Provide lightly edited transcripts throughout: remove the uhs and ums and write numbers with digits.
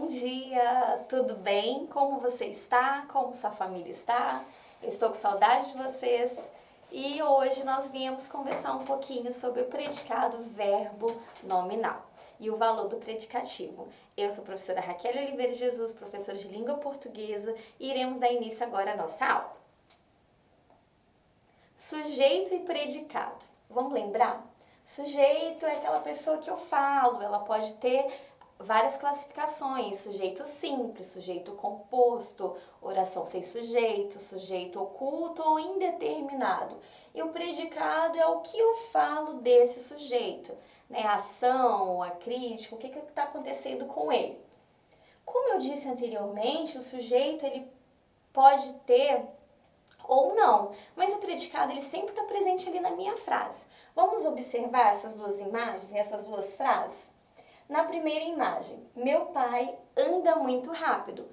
dia, tudo bem? Como você está? Como sua família está? Eu estou com saudade de vocês e hoje nós viemos conversar um pouquinho sobre o predicado verbo nominal e o valor do predicativo. Eu sou a professora Raquel Oliveira Jesus, professora de língua portuguesa, e iremos dar início agora à nossa aula. Sujeito e predicado. Vamos lembrar? Sujeito é aquela pessoa que eu falo, ela pode ter várias classificações: sujeito simples, sujeito composto, oração sem sujeito, sujeito oculto ou indeterminado. E o predicado é o que eu falo desse sujeito, né? A ação, a crítica, o que está acontecendo com ele. Como eu disse anteriormente, o sujeito ele pode ter ou não, mas o predicado ele sempre está presente ali na minha frase. Vamos observar essas duas imagens e essas duas frases? Na primeira imagem, meu pai anda muito rápido.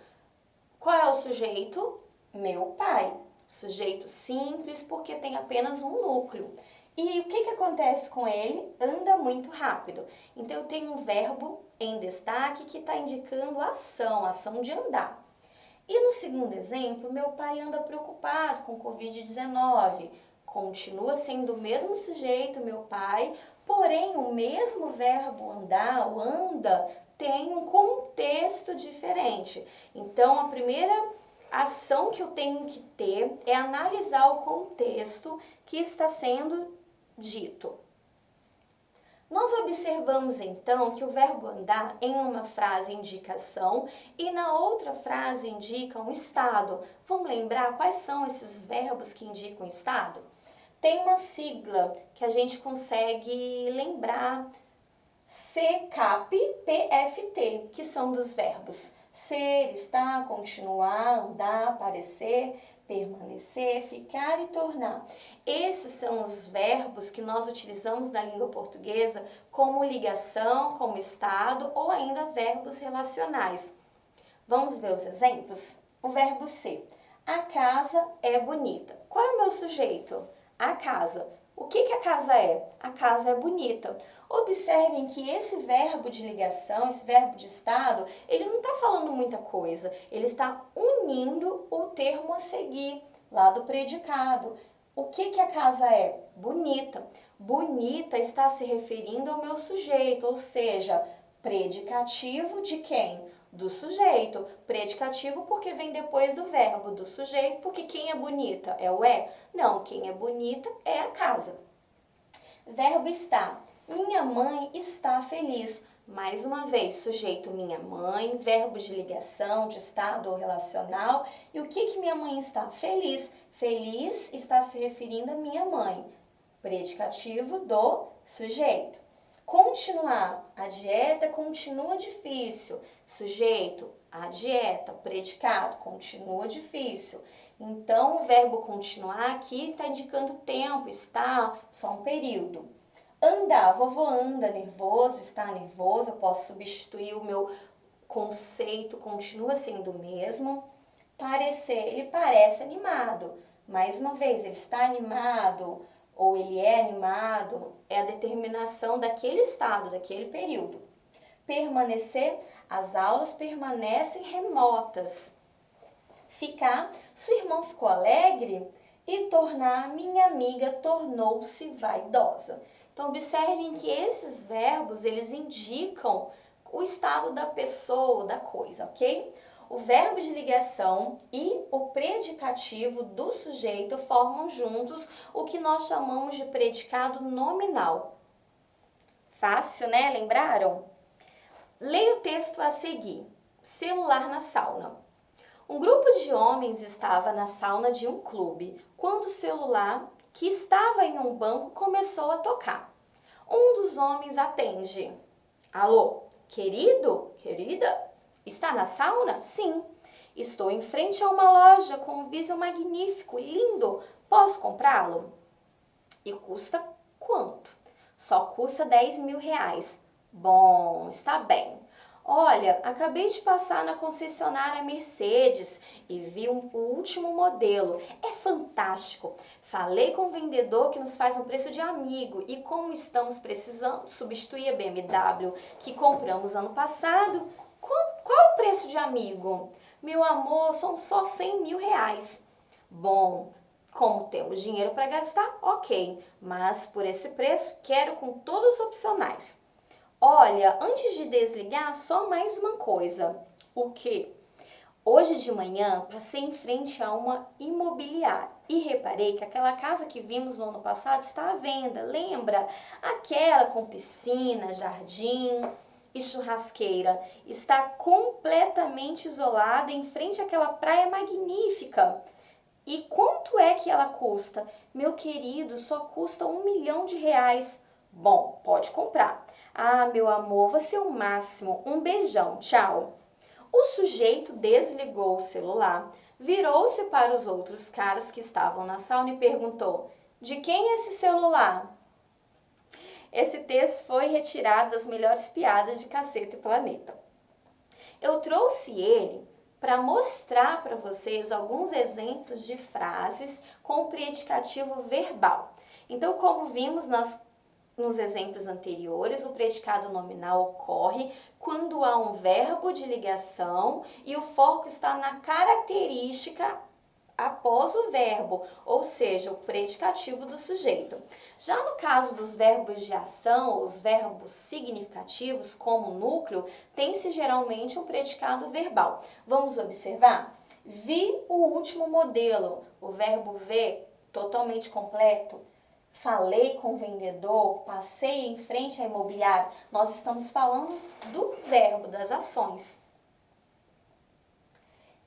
Qual é o sujeito? Meu pai. Sujeito simples porque tem apenas um núcleo. E o que acontece com ele? Anda muito rápido. Então eu tenho um verbo em destaque que está indicando ação, ação de andar. E no segundo exemplo, meu pai anda preocupado com Covid-19. Continua sendo o mesmo sujeito, meu pai, porém o mesmo verbo andar, o anda, tem um contexto diferente. Então, a primeira ação que eu tenho que ter é analisar o contexto que está sendo dito. Nós observamos então que o verbo andar em uma frase indica ação e na outra frase indica um estado. Vamos lembrar quais são esses verbos que indicam estado? Tem uma sigla que a gente consegue lembrar: CAP, PFT, que são dos verbos ser, estar, continuar, andar, aparecer, permanecer, ficar e tornar. Esses são os verbos que nós utilizamos na língua portuguesa como ligação, como estado ou ainda verbos relacionais. Vamos ver os exemplos? O verbo ser. A casa é bonita. Qual é o meu sujeito? A casa. O que a casa é? A casa é bonita. Observem que esse verbo de ligação, esse verbo de estado, ele não está falando muita coisa. Ele está unindo o termo a seguir, lá do predicado. O que a casa é? Bonita. Bonita está se referindo ao meu sujeito, ou seja, predicativo de quem? Do sujeito. Predicativo porque vem depois do verbo, do sujeito, porque quem é bonita é o é? Não, quem é bonita é a casa. Verbo estar. Minha mãe está feliz. Mais uma vez, sujeito minha mãe, verbo de ligação, de estado ou relacional. E o que minha mãe está? Feliz. Feliz está se referindo a minha mãe. Predicativo do sujeito. Continuar. A dieta continua difícil. Sujeito, a dieta. Predicado, continua difícil. Então, o verbo continuar aqui está indicando tempo, está, só um período. Andar, vovô anda nervoso, está nervoso, eu posso substituir o meu conceito, continua sendo o mesmo. Parecer, ele parece animado. Mais uma vez, ele está animado ou ele é animado, é a determinação daquele estado, daquele período. Permanecer, as aulas permanecem remotas. Ficar, sua irmã ficou alegre. E tornar, minha amiga tornou-se vaidosa. Então, observem que esses verbos, eles indicam o estado da pessoa, da coisa, ok? O verbo de ligação e o predicativo do sujeito formam juntos o que nós chamamos de predicado nominal. Fácil, né? Lembraram? Leia o texto a seguir. Celular na sauna. Um grupo de homens estava na sauna de um clube quando o celular, que estava em um banco, começou a tocar. Um dos homens atende. Alô, querido? Querida? Está na sauna? Sim. Estou em frente a uma loja com um viso magnífico, lindo. Posso comprá-lo? E custa quanto? Só custa 10 mil reais. Bom, está bem. Olha, acabei de passar na concessionária Mercedes e vi o último modelo. É fantástico. Falei com o vendedor que nos faz um preço de amigo e como estamos precisando substituir a BMW que compramos ano passado, Qual é o preço de amigo? Meu amor, são só 100 mil reais. Bom, como temos dinheiro para gastar, ok, mas por esse preço quero com todos os opcionais. Olha, antes de desligar, só mais uma coisa. O quê? Hoje de manhã passei em frente a uma imobiliária e reparei que aquela casa que vimos no ano passado está à venda. Lembra? Aquela com piscina, jardim e churrasqueira. Está completamente isolada em frente àquela praia magnífica. E quanto é que ela custa? Meu querido, só custa R$ 1 milhão. Bom, pode comprar. Ah, meu amor, você é o máximo. Um beijão, tchau. O sujeito desligou o celular, virou-se para os outros caras que estavam na sauna e perguntou: de quem é esse celular? Esse texto foi retirado das melhores piadas de Caceta e Planeta. Eu trouxe ele para mostrar para vocês alguns exemplos de frases com predicativo verbal. Então, como vimos nos exemplos anteriores, o predicado nominal ocorre quando há um verbo de ligação e o foco está na característica após o verbo, ou seja, o predicativo do sujeito. Já no caso dos verbos de ação, os verbos significativos, como núcleo, tem-se geralmente um predicado verbal. Vamos observar? Vi o último modelo, o verbo ver, totalmente completo. Falei com o vendedor, passei em frente à imobiliária. Nós estamos falando do verbo, das ações.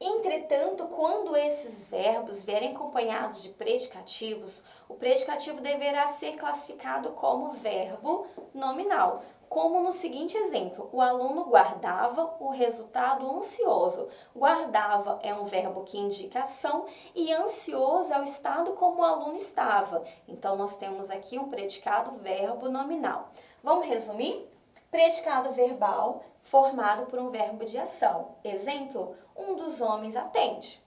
Entretanto, quando esses verbos vierem acompanhados de predicativos, o predicativo deverá ser classificado como verbo nominal, como no seguinte exemplo: o aluno guardava o resultado ansioso. Guardava é um verbo que indica ação e ansioso é o estado como o aluno estava. Então, nós temos aqui um predicado verbo nominal. Vamos resumir? Predicado verbal formado por um verbo de ação. Exemplo: um dos homens atende.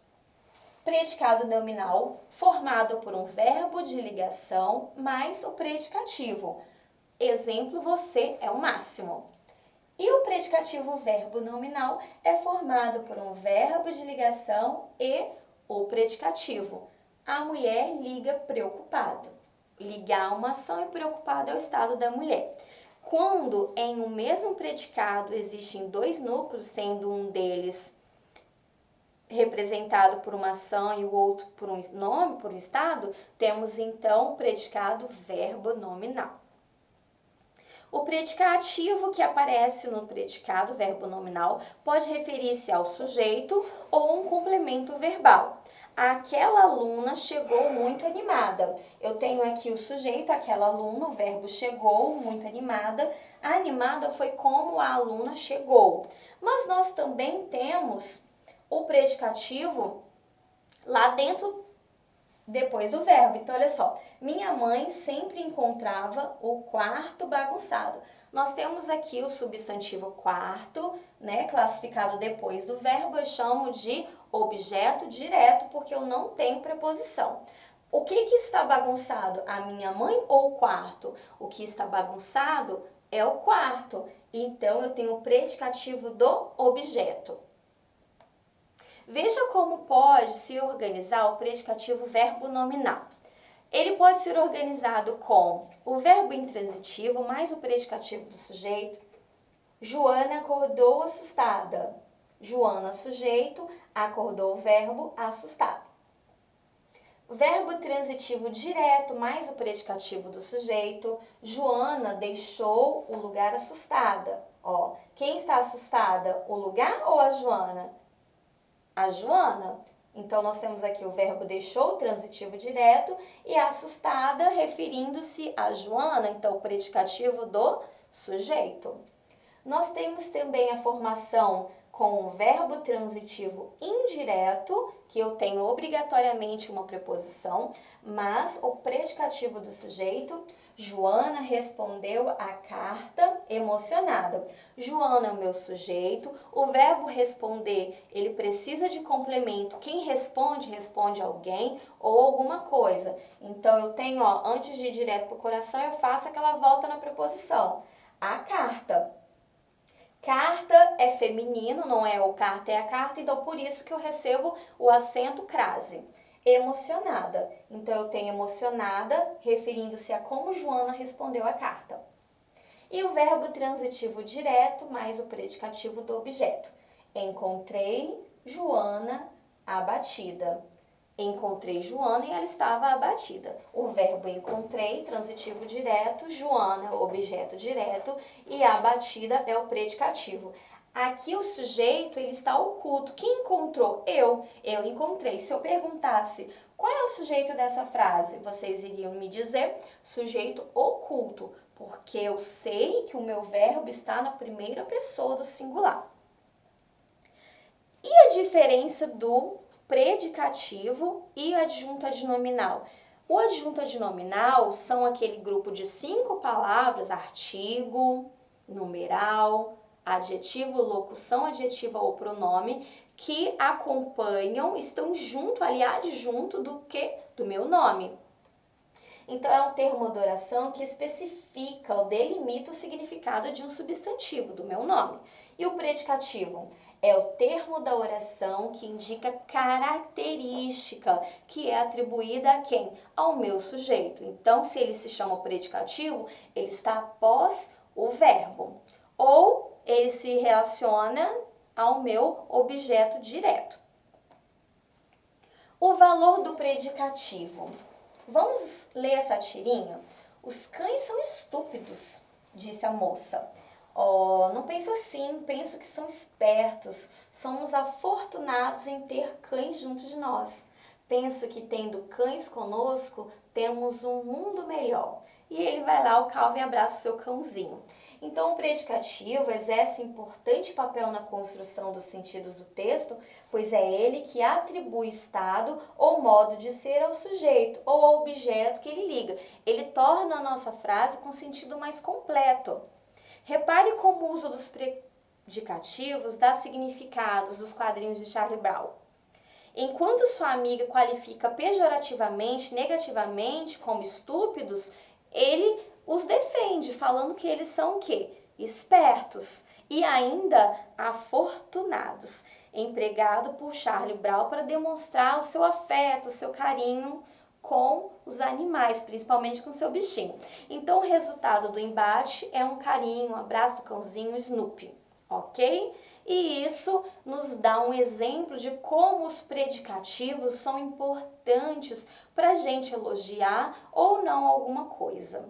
Predicado nominal formado por um verbo de ligação mais o predicativo. Exemplo: você é o máximo. E o predicativo verbo nominal é formado por um verbo de ligação e o predicativo. A mulher liga preocupado. Ligar uma ação e preocupado é o estado da mulher. Quando em um mesmo predicado existem dois núcleos, sendo um deles representado por uma ação e o outro por um nome, por um estado, temos então o predicado verbo nominal. O predicativo que aparece no predicado verbo nominal pode referir-se ao sujeito ou um complemento verbal. Aquela aluna chegou muito animada. Eu tenho aqui o sujeito, aquela aluna, o verbo chegou, muito animada. A animada foi como a aluna chegou. Mas nós também temos o predicativo lá dentro, depois do verbo. Então, olha só. Minha mãe sempre encontrava o quarto bagunçado. Nós temos aqui o substantivo quarto, né, classificado depois do verbo. Eu chamo de objeto direto porque eu não tenho preposição. O que está bagunçado? A minha mãe ou o quarto? O que está bagunçado é o quarto. Então, eu tenho o predicativo do objeto. Veja como pode se organizar o predicativo verbo nominal. Ele pode ser organizado com o verbo intransitivo mais o predicativo do sujeito. Joana acordou assustada. Joana, sujeito, acordou o verbo assustado. Verbo transitivo direto mais o predicativo do sujeito. Joana deixou o lugar assustada. Ó, quem está assustada? O lugar ou a Joana? A Joana. Então, nós temos aqui o verbo deixou, transitivo direto, e assustada, referindo-se a Joana, então, o predicativo do sujeito. Nós temos também a formação com o verbo transitivo indireto, que eu tenho obrigatoriamente uma preposição, mas o predicativo do sujeito. Joana respondeu a carta emocionada. Joana é o meu sujeito. O verbo responder, ele precisa de complemento. Quem responde, responde alguém ou alguma coisa. Então, eu tenho, ó, antes de ir direto para o coração, eu faço aquela volta na preposição. A carta. Carta é feminino, não é o carta, é a carta, então por isso que eu recebo o acento crase. Emocionada. Então eu tenho emocionada, referindo-se a como Joana respondeu a carta. E o verbo transitivo direto mais o predicativo do objeto. Encontrei Joana abatida. Encontrei Joana e ela estava abatida. O verbo encontrei, transitivo direto, Joana, objeto direto, e abatida é o predicativo. Aqui o sujeito ele está oculto. Quem encontrou? Eu encontrei. Se eu perguntasse qual é o sujeito dessa frase, vocês iriam me dizer sujeito oculto, porque eu sei que o meu verbo está na primeira pessoa do singular. E a diferença do predicativo e adjunto adnominal? O adjunto adnominal são aquele grupo de 5 palavras, artigo, numeral, adjetivo, locução adjetiva ou pronome, que acompanham, estão junto, ali adjunto do que? Do meu nome. Então, é um termo de oração que especifica ou delimita o significado de um substantivo, do meu nome. E o predicativo é o termo da oração que indica característica que é atribuída a quem? Ao meu sujeito. Então, se ele se chama predicativo, ele está após o verbo. Ou ele se relaciona ao meu objeto direto. O valor do predicativo. Vamos ler essa tirinha? Os cães são estúpidos, disse a moça. Oh, não penso assim, penso que são espertos. Somos afortunados em ter cães junto de nós. Penso que tendo cães conosco, temos um mundo melhor. E ele vai lá, o Calvin abraça o seu cãozinho. Então, o predicativo exerce importante papel na construção dos sentidos do texto, pois é ele que atribui estado ou modo de ser ao sujeito ou ao objeto que ele liga. Ele torna a nossa frase com sentido mais completo. Repare como o uso dos predicativos dá significados dos quadrinhos de Charlie Brown. Enquanto sua amiga qualifica pejorativamente, negativamente, como estúpidos, ele os defende, falando que eles são o quê? Espertos e ainda afortunados. Empregado por Charlie Brown para demonstrar o seu afeto, o seu carinho com os animais, principalmente com seu bichinho. Então, o resultado do embate é um carinho, um abraço do cãozinho Snoopy, ok? E isso nos dá um exemplo de como os predicativos são importantes para a gente elogiar ou não alguma coisa.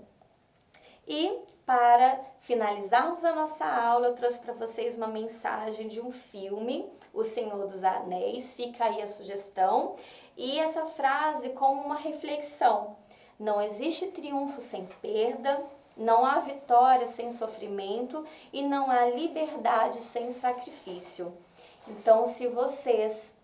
E para finalizarmos a nossa aula, eu trouxe para vocês uma mensagem de um filme, O Senhor dos Anéis, fica aí a sugestão, e essa frase como uma reflexão. Não existe triunfo sem perda, não há vitória sem sofrimento e não há liberdade sem sacrifício. Então, se vocês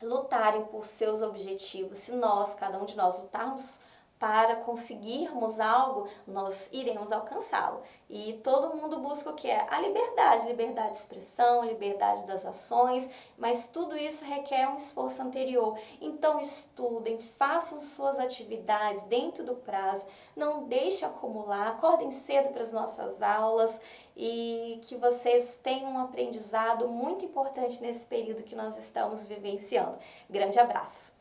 lutarem por seus objetivos, se nós, cada um de nós, lutarmos para conseguirmos algo, nós iremos alcançá-lo. E todo mundo busca o que é? A liberdade, liberdade de expressão, liberdade das ações, mas tudo isso requer um esforço anterior. Então estudem, façam suas atividades dentro do prazo, não deixem acumular, acordem cedo para as nossas aulas e que vocês tenham um aprendizado muito importante nesse período que nós estamos vivenciando. Grande abraço!